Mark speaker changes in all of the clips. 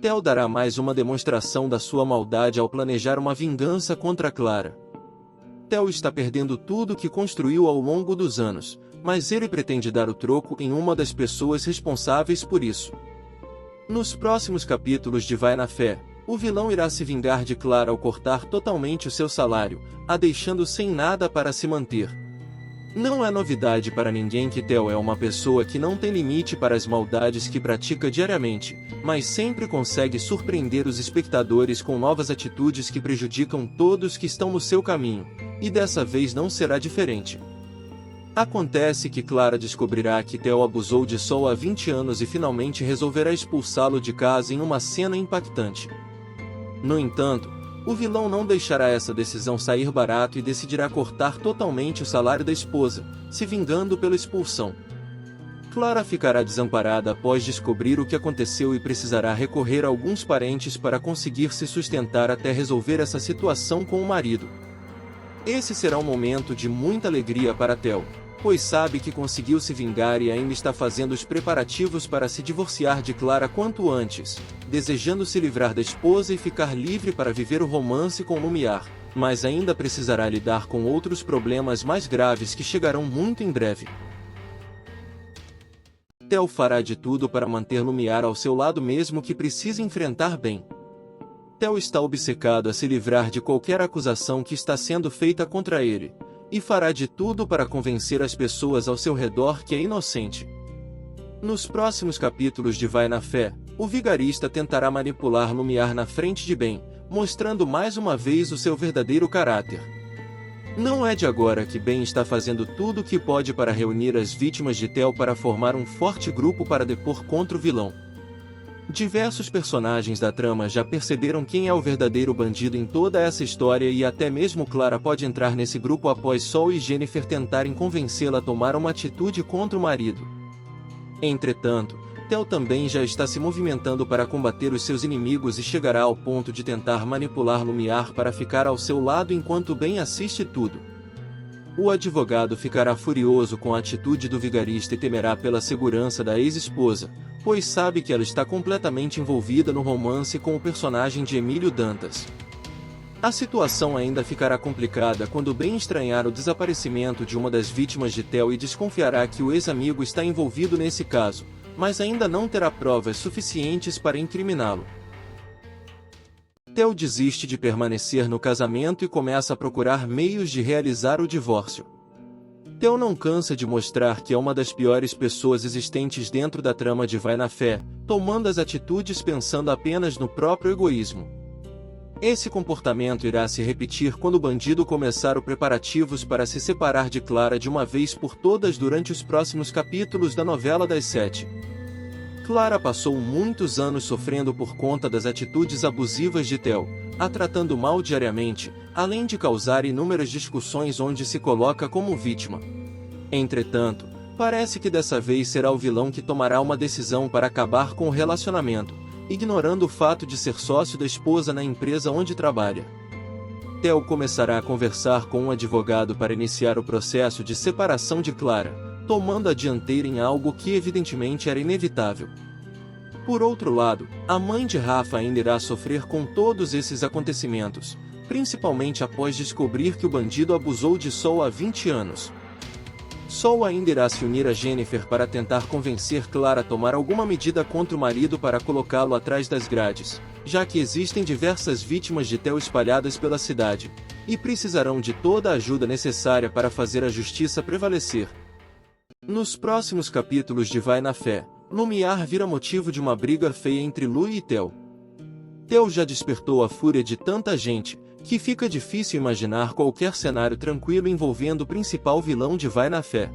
Speaker 1: Theo dará mais uma demonstração da sua maldade ao planejar uma vingança contra Clara. Theo está perdendo tudo que construiu ao longo dos anos, mas ele pretende dar o troco em uma das pessoas responsáveis por isso. Nos próximos capítulos de Vai na Fé, o vilão irá se vingar de Clara ao cortar totalmente o seu salário, a deixando sem nada para se manter. Não é novidade para ninguém que Theo é uma pessoa que não tem limite para as maldades que pratica diariamente, mas sempre consegue surpreender os espectadores com novas atitudes que prejudicam todos que estão no seu caminho, e dessa vez não será diferente. Acontece que Clara descobrirá que Theo abusou de Sol há 20 anos e finalmente resolverá expulsá-lo de casa em uma cena impactante. No entanto, o vilão não deixará essa decisão sair barato e decidirá cortar totalmente o salário da esposa, se vingando pela expulsão. Clara ficará desamparada após descobrir o que aconteceu e precisará recorrer a alguns parentes para conseguir se sustentar até resolver essa situação com o marido. Esse será um momento de muita alegria para Theo, pois sabe que conseguiu se vingar e ainda está fazendo os preparativos para se divorciar de Clara quanto antes, desejando se livrar da esposa e ficar livre para viver o romance com Lumiar, mas ainda precisará lidar com outros problemas mais graves que chegarão muito em breve. Theo fará de tudo para manter Lumiar ao seu lado mesmo que precise enfrentar bem. Theo está obcecado a se livrar de qualquer acusação que está sendo feita contra ele, e fará de tudo para convencer as pessoas ao seu redor que é inocente. Nos próximos capítulos de Vai na Fé, o vigarista tentará manipular Lumiar na frente de Ben, mostrando mais uma vez o seu verdadeiro caráter. Não é de agora que Ben está fazendo tudo o que pode para reunir as vítimas de Theo para formar um forte grupo para depor contra o vilão. Diversos personagens da trama já perceberam quem é o verdadeiro bandido em toda essa história e até mesmo Clara pode entrar nesse grupo após Sol e Jennifer tentarem convencê-la a tomar uma atitude contra o marido. Entretanto, Theo também já está se movimentando para combater os seus inimigos e chegará ao ponto de tentar manipular Lumiar para ficar ao seu lado enquanto Ben assiste tudo. O advogado ficará furioso com a atitude do vigarista e temerá pela segurança da ex-esposa, pois sabe que ela está completamente envolvida no romance com o personagem de Emílio Dantas. A situação ainda ficará complicada quando Ben estranhar o desaparecimento de uma das vítimas de Theo e desconfiará que o ex-amigo está envolvido nesse caso, mas ainda não terá provas suficientes para incriminá-lo. Theo desiste de permanecer no casamento e começa a procurar meios de realizar o divórcio. Theo não cansa de mostrar que é uma das piores pessoas existentes dentro da trama de Vai na Fé, tomando as atitudes pensando apenas no próprio egoísmo. Esse comportamento irá se repetir quando o bandido começar os preparativos para se separar de Clara de uma vez por todas durante os próximos capítulos da novela das 7. Clara passou muitos anos sofrendo por conta das atitudes abusivas de Theo, a tratando mal diariamente, além de causar inúmeras discussões onde se coloca como vítima. Entretanto, parece que dessa vez será o vilão que tomará uma decisão para acabar com o relacionamento, ignorando o fato de ser sócio da esposa na empresa onde trabalha. Theo começará a conversar com um advogado para iniciar o processo de separação de Clara, tomando a dianteira em algo que evidentemente era inevitável. Por outro lado, a mãe de Rafa ainda irá sofrer com todos esses acontecimentos, principalmente após descobrir que o bandido abusou de Sol há 20 anos. Sol ainda irá se unir a Jennifer para tentar convencer Clara a tomar alguma medida contra o marido para colocá-lo atrás das grades, já que existem diversas vítimas de Theo espalhadas pela cidade, e precisarão de toda a ajuda necessária para fazer a justiça prevalecer. Nos próximos capítulos de Vai na Fé, Lumiar vira motivo de uma briga feia entre Lu e Theo. Theo já despertou a fúria de tanta gente, que fica difícil imaginar qualquer cenário tranquilo envolvendo o principal vilão de Vai na Fé.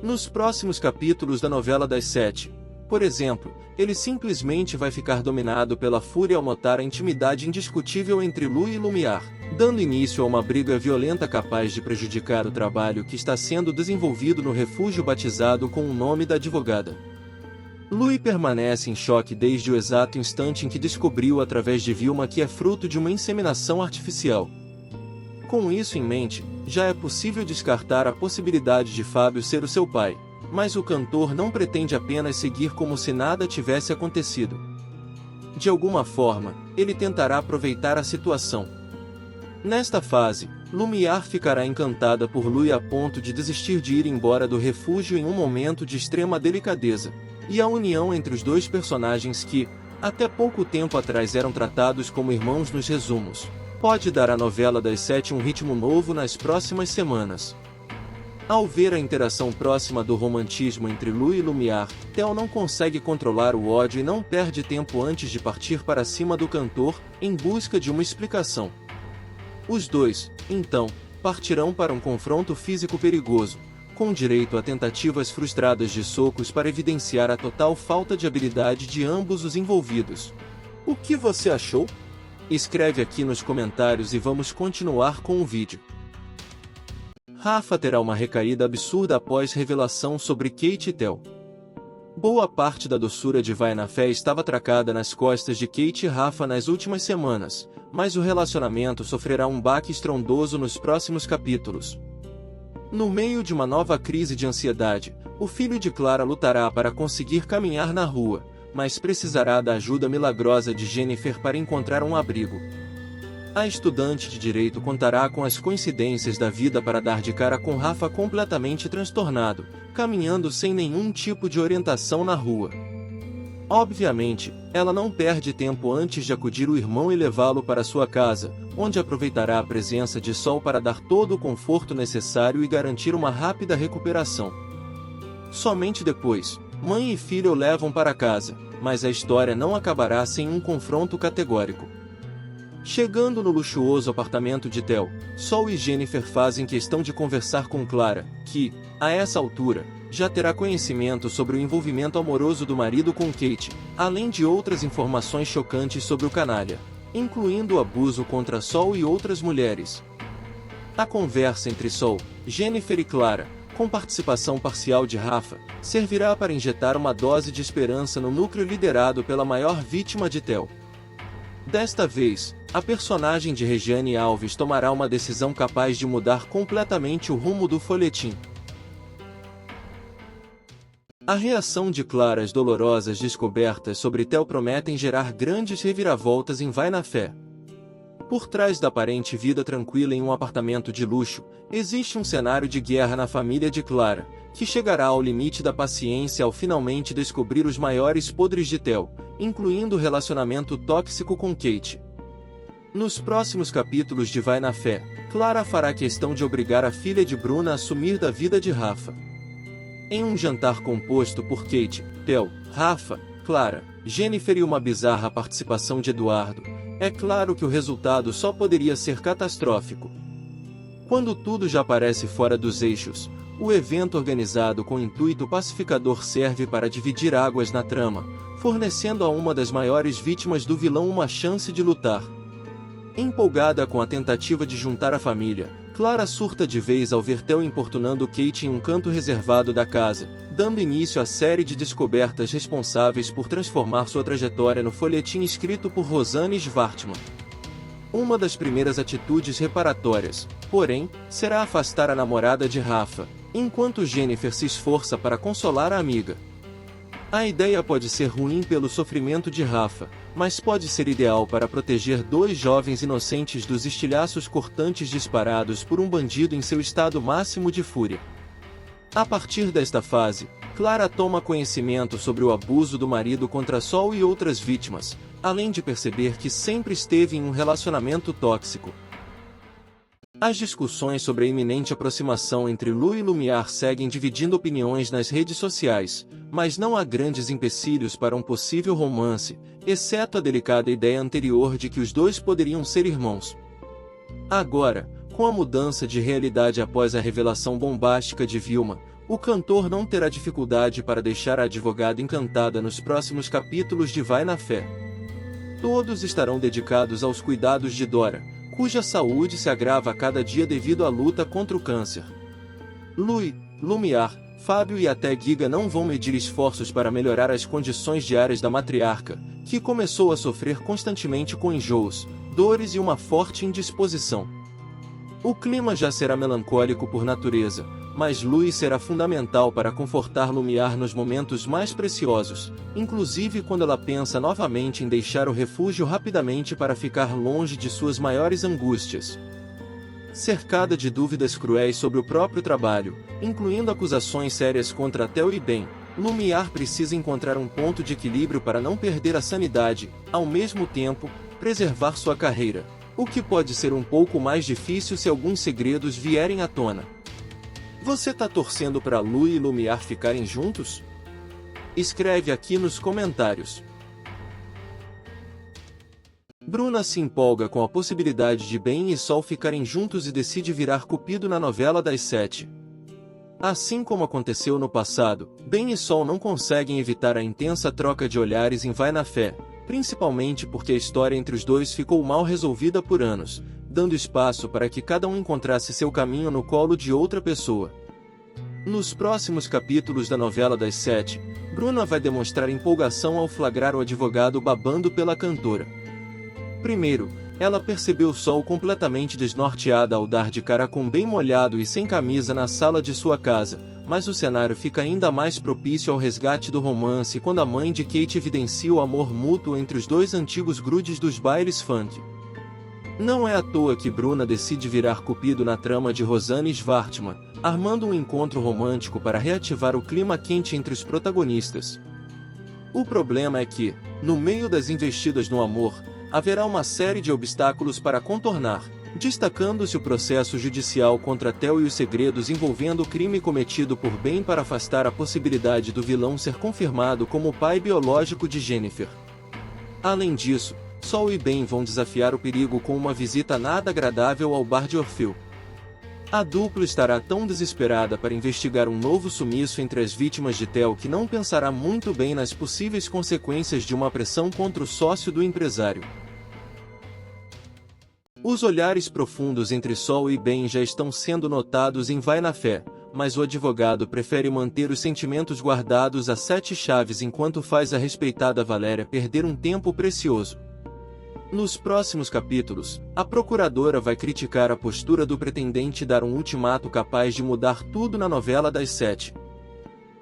Speaker 1: Nos próximos capítulos da novela das 7, por exemplo, ele simplesmente vai ficar dominado pela fúria ao notar a intimidade indiscutível entre Lu e Lumiar, dando início a uma briga violenta capaz de prejudicar o trabalho que está sendo desenvolvido no refúgio batizado com o nome da advogada. Lu permanece em choque desde o exato instante em que descobriu através de Vilma que é fruto de uma inseminação artificial. Com isso em mente, já é possível descartar a possibilidade de Fábio ser o seu pai, mas o cantor não pretende apenas seguir como se nada tivesse acontecido. De alguma forma, ele tentará aproveitar a situação. Nesta fase, Lumiar ficará encantada por Louis a ponto de desistir de ir embora do refúgio em um momento de extrema delicadeza, e a união entre os dois personagens que, até pouco tempo atrás eram tratados como irmãos nos resumos, pode dar à novela das 7 um ritmo novo nas próximas semanas. Ao ver a interação próxima do romantismo entre Louis e Lumiar, Theo não consegue controlar o ódio e não perde tempo antes de partir para cima do cantor, em busca de uma explicação. Os dois, então, partirão para um confronto físico perigoso, com direito a tentativas frustradas de socos para evidenciar a total falta de habilidade de ambos os envolvidos. O que você achou? Escreve aqui nos comentários e vamos continuar com o vídeo. Rafa terá uma recaída absurda após revelação sobre Kate e Theo. Boa parte da doçura de Vai na Fé estava atracada nas costas de Kate e Rafa nas últimas semanas, mas o relacionamento sofrerá um baque estrondoso nos próximos capítulos. No meio de uma nova crise de ansiedade, o filho de Clara lutará para conseguir caminhar na rua, mas precisará da ajuda milagrosa de Jennifer para encontrar um abrigo. A estudante de direito contará com as coincidências da vida para dar de cara com Rafa completamente transtornado, caminhando sem nenhum tipo de orientação na rua. Obviamente, ela não perde tempo antes de acudir o irmão e levá-lo para sua casa, onde aproveitará a presença de Sol para dar todo o conforto necessário e garantir uma rápida recuperação. Somente depois, mãe e filho o levam para casa, mas a história não acabará sem um confronto categórico. Chegando no luxuoso apartamento de Theo, Sol e Jennifer fazem questão de conversar com Clara, que, a essa altura, já terá conhecimento sobre o envolvimento amoroso do marido com Kate, além de outras informações chocantes sobre o canalha, incluindo o abuso contra Sol e outras mulheres. A conversa entre Sol, Jennifer e Clara, com participação parcial de Rafa, servirá para injetar uma dose de esperança no núcleo liderado pela maior vítima de Theo. Desta vez, a personagem de Regiane Alves tomará uma decisão capaz de mudar completamente o rumo do folhetim. A reação de Clara às dolorosas descobertas sobre Theo prometem gerar grandes reviravoltas em Vai na Fé. Por trás da aparente vida tranquila em um apartamento de luxo, existe um cenário de guerra na família de Clara, que chegará ao limite da paciência ao finalmente descobrir os maiores podres de Theo, incluindo o relacionamento tóxico com Kate. Nos próximos capítulos de Vai na Fé, Clara fará questão de obrigar a filha de Bruna a sumir da vida de Rafa. Em um jantar composto por Kate, Theo, Rafa, Clara, Jennifer e uma bizarra participação de Eduardo, é claro que o resultado só poderia ser catastrófico. Quando tudo já parece fora dos eixos, o evento organizado com intuito pacificador serve para dividir águas na trama, fornecendo a uma das maiores vítimas do vilão uma chance de lutar. Empolgada com a tentativa de juntar a família, Clara surta de vez ao ver Theo importunando Kate em um canto reservado da casa, dando início à série de descobertas responsáveis por transformar sua trajetória no folhetim escrito por Rosanne Schwartzman. Uma das primeiras atitudes reparatórias, porém, será afastar a namorada de Rafa, enquanto Jennifer se esforça para consolar a amiga. A ideia pode ser ruim pelo sofrimento de Rafa, mas pode ser ideal para proteger dois jovens inocentes dos estilhaços cortantes disparados por um bandido em seu estado máximo de fúria. A partir desta fase, Clara toma conhecimento sobre o abuso do marido contra Sol e outras vítimas, além de perceber que sempre esteve em um relacionamento tóxico. As discussões sobre a iminente aproximação entre Lu e Lumiar seguem dividindo opiniões nas redes sociais, mas não há grandes empecilhos para um possível romance, exceto a delicada ideia anterior de que os dois poderiam ser irmãos. Agora, com a mudança de realidade após a revelação bombástica de Vilma, o cantor não terá dificuldade para deixar a advogada encantada nos próximos capítulos de Vai na Fé. Todos estarão dedicados aos cuidados de Dora, cuja saúde se agrava a cada dia devido à luta contra o câncer. Louis, Lumiar, Fábio e até Giga não vão medir esforços para melhorar as condições diárias da matriarca, que começou a sofrer constantemente com enjoos, dores e uma forte indisposição. O clima já será melancólico por natureza, mas Louis será fundamental para confortar Lumiar nos momentos mais preciosos, inclusive quando ela pensa novamente em deixar o refúgio rapidamente para ficar longe de suas maiores angústias. Cercada de dúvidas cruéis sobre o próprio trabalho, incluindo acusações sérias contra Theo e Ben, Lumiar precisa encontrar um ponto de equilíbrio para não perder a sanidade, ao mesmo tempo, preservar sua carreira, o que pode ser um pouco mais difícil se alguns segredos vierem à tona. Você tá torcendo para Louis e Lumiar ficarem juntos? Escreve aqui nos comentários. Bruna se empolga com a possibilidade de Ben e Sol ficarem juntos e decide virar Cupido na novela das 7. Assim como aconteceu no passado, Ben e Sol não conseguem evitar a intensa troca de olhares em Vai na Fé, principalmente porque a história entre os dois ficou mal resolvida por anos, dando espaço para que cada um encontrasse seu caminho no colo de outra pessoa. Nos próximos capítulos da novela das 7, Bruna vai demonstrar empolgação ao flagrar o advogado babando pela cantora. Primeiro, ela percebeu Sol completamente desnorteada ao dar de cara com Ben molhado e sem camisa na sala de sua casa, mas o cenário fica ainda mais propício ao resgate do romance quando a mãe de Kate evidencia o amor mútuo entre os dois antigos grudes dos bailes funk. Não é à toa que Bruna decide virar Cupido na trama de Rosanne Schwartzman, armando um encontro romântico para reativar o clima quente entre os protagonistas. O problema é que, no meio das investidas no amor, haverá uma série de obstáculos para contornar, destacando-se o processo judicial contra Theo e os segredos envolvendo o crime cometido por Ben para afastar a possibilidade do vilão ser confirmado como o pai biológico de Jennifer. Além disso, Sol e Ben vão desafiar o perigo com uma visita nada agradável ao bar de Orfeu. A dupla estará tão desesperada para investigar um novo sumiço entre as vítimas de Theo que não pensará muito bem nas possíveis consequências de uma pressão contra o sócio do empresário. Os olhares profundos entre Sol e Ben já estão sendo notados em Vai na Fé, mas o advogado prefere manter os sentimentos guardados a 7 chaves enquanto faz a respeitada Valéria perder um tempo precioso. Nos próximos capítulos, a procuradora vai criticar a postura do pretendente e dar um ultimato capaz de mudar tudo na novela das 7.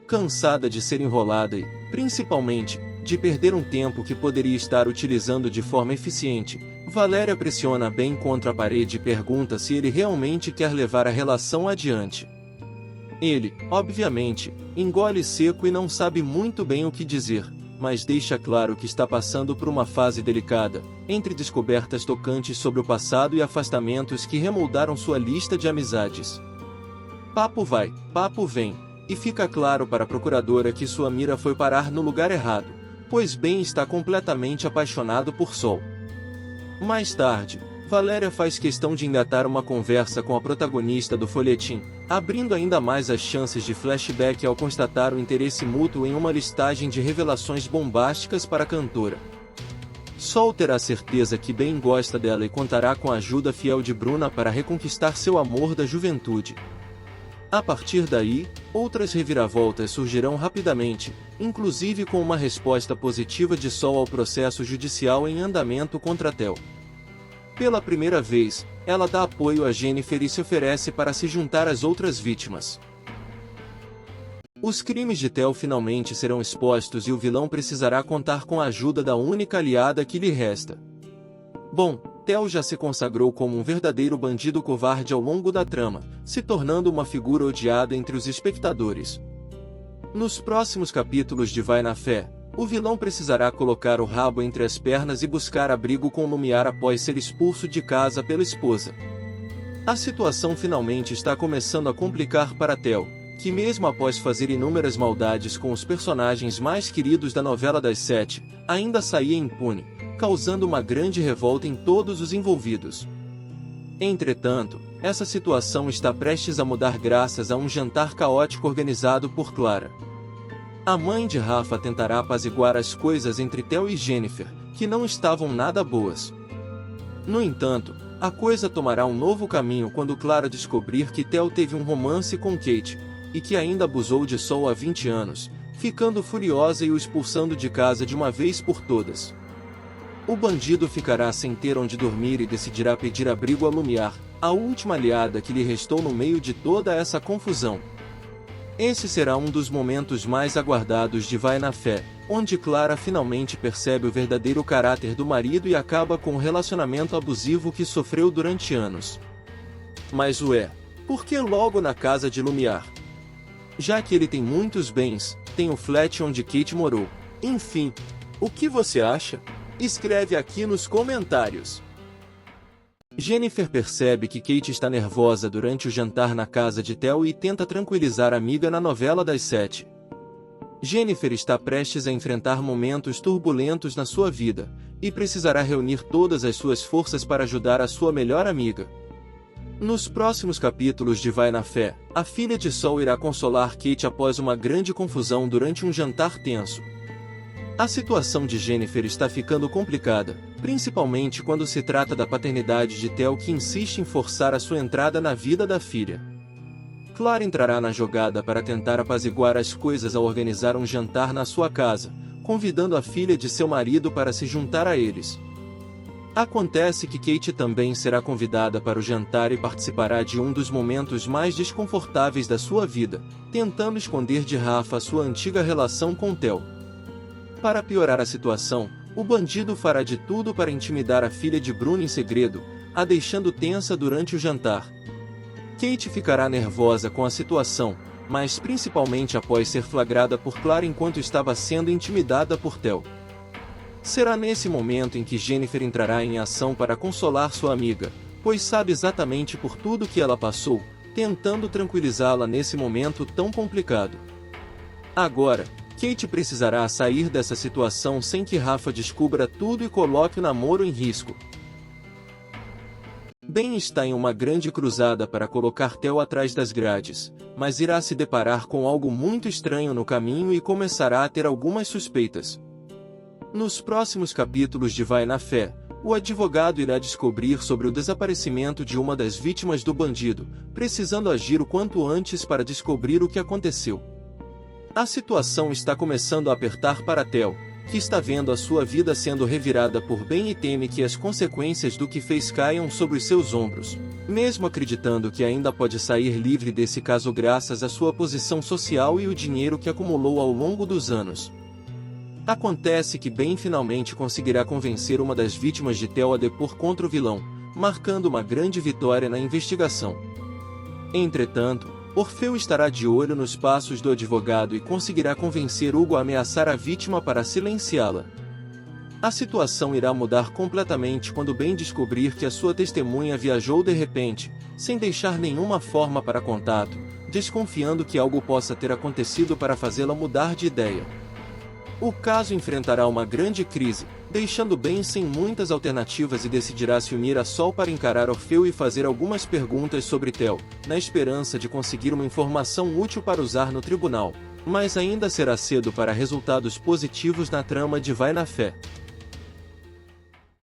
Speaker 1: Cansada de ser enrolada e, principalmente, de perder um tempo que poderia estar utilizando de forma eficiente, Valéria pressiona Ben contra a parede e pergunta se ele realmente quer levar a relação adiante. Ele, obviamente, engole seco e não sabe muito bem o que dizer, mas deixa claro que está passando por uma fase delicada, entre descobertas tocantes sobre o passado e afastamentos que remoldaram sua lista de amizades. Papo vai, papo vem, e fica claro para a procuradora que sua mira foi parar no lugar errado, pois Ben está completamente apaixonado por Sol. Mais tarde, Valéria faz questão de engatar uma conversa com a protagonista do folhetim, abrindo ainda mais as chances de flashback ao constatar o interesse mútuo em uma listagem de revelações bombásticas para a cantora. Sol terá certeza que Ben gosta dela e contará com a ajuda fiel de Bruna para reconquistar seu amor da juventude. A partir daí, outras reviravoltas surgirão rapidamente, inclusive com uma resposta positiva de Sol ao processo judicial em andamento contra Theo. Pela primeira vez, ela dá apoio a Jennifer e se oferece para se juntar às outras vítimas. Os crimes de Theo finalmente serão expostos e o vilão precisará contar com a ajuda da única aliada que lhe resta. Bom, Theo já se consagrou como um verdadeiro bandido covarde ao longo da trama, se tornando uma figura odiada entre os espectadores. Nos próximos capítulos de Vai na Fé, o vilão precisará colocar o rabo entre as pernas e buscar abrigo com Lumiar após ser expulso de casa pela esposa. A situação finalmente está começando a complicar para Theo, que mesmo após fazer inúmeras maldades com os personagens mais queridos da novela das 7, ainda saía impune, causando uma grande revolta em todos os envolvidos. Entretanto, essa situação está prestes a mudar graças a um jantar caótico organizado por Clara. A mãe de Rafa tentará apaziguar as coisas entre Theo e Jennifer, que não estavam nada boas. No entanto, a coisa tomará um novo caminho quando Clara descobrir que Theo teve um romance com Kate, e que ainda abusou de Sol há 20 anos, ficando furiosa e o expulsando de casa de uma vez por todas. O bandido ficará sem ter onde dormir e decidirá pedir abrigo a Lumiar, a última aliada que lhe restou no meio de toda essa confusão. Esse será um dos momentos mais aguardados de Vai na Fé, onde Clara finalmente percebe o verdadeiro caráter do marido e acaba com o relacionamento abusivo que sofreu durante anos. Mas por que logo na casa de Lumiar? Já que ele tem muitos bens, tem o flat onde Kate morou. Enfim, o que você acha? Escreve aqui nos comentários. Jennifer percebe que Kate está nervosa durante o jantar na casa de Theo e tenta tranquilizar a amiga na novela das 7. Jennifer está prestes a enfrentar momentos turbulentos na sua vida, e precisará reunir todas as suas forças para ajudar a sua melhor amiga. Nos próximos capítulos de Vai na Fé, a filha de Sol irá consolar Kate após uma grande confusão durante um jantar tenso. A situação de Jennifer está ficando complicada, principalmente quando se trata da paternidade de Theo, que insiste em forçar a sua entrada na vida da filha. Clara entrará na jogada para tentar apaziguar as coisas ao organizar um jantar na sua casa, convidando a filha de seu marido para se juntar a eles. Acontece que Kate também será convidada para o jantar e participará de um dos momentos mais desconfortáveis da sua vida, tentando esconder de Rafa a sua antiga relação com Theo. Para piorar a situação, o bandido fará de tudo para intimidar a filha de Bruno em segredo, a deixando tensa durante o jantar. Kate ficará nervosa com a situação, mas principalmente após ser flagrada por Clara enquanto estava sendo intimidada por Theo. Será nesse momento em que Jennifer entrará em ação para consolar sua amiga, pois sabe exatamente por tudo que ela passou, tentando tranquilizá-la nesse momento tão complicado. Agora, Kate precisará sair dessa situação sem que Rafa descubra tudo e coloque o namoro em risco. Ben está em uma grande cruzada para colocar Theo atrás das grades, mas irá se deparar com algo muito estranho no caminho e começará a ter algumas suspeitas. Nos próximos capítulos de Vai na Fé, o advogado irá descobrir sobre o desaparecimento de uma das vítimas do bandido, precisando agir o quanto antes para descobrir o que aconteceu. A situação está começando a apertar para Theo, que está vendo a sua vida sendo revirada por Ben e teme que as consequências do que fez caiam sobre os seus ombros, mesmo acreditando que ainda pode sair livre desse caso graças à sua posição social e o dinheiro que acumulou ao longo dos anos. Acontece que Ben finalmente conseguirá convencer uma das vítimas de Theo a depor contra o vilão, marcando uma grande vitória na investigação. Entretanto, Orfeu estará de olho nos passos do advogado e conseguirá convencer Hugo a ameaçar a vítima para silenciá-la. A situação irá mudar completamente quando Ben descobrir que a sua testemunha viajou de repente, sem deixar nenhuma forma para contato, desconfiando que algo possa ter acontecido para fazê-la mudar de ideia. O caso enfrentará uma grande crise, deixando Ben sem muitas alternativas e decidirá se unir a Sol para encarar Orfeu e fazer algumas perguntas sobre Theo, na esperança de conseguir uma informação útil para usar no tribunal. Mas ainda será cedo para resultados positivos na trama de Vai na Fé.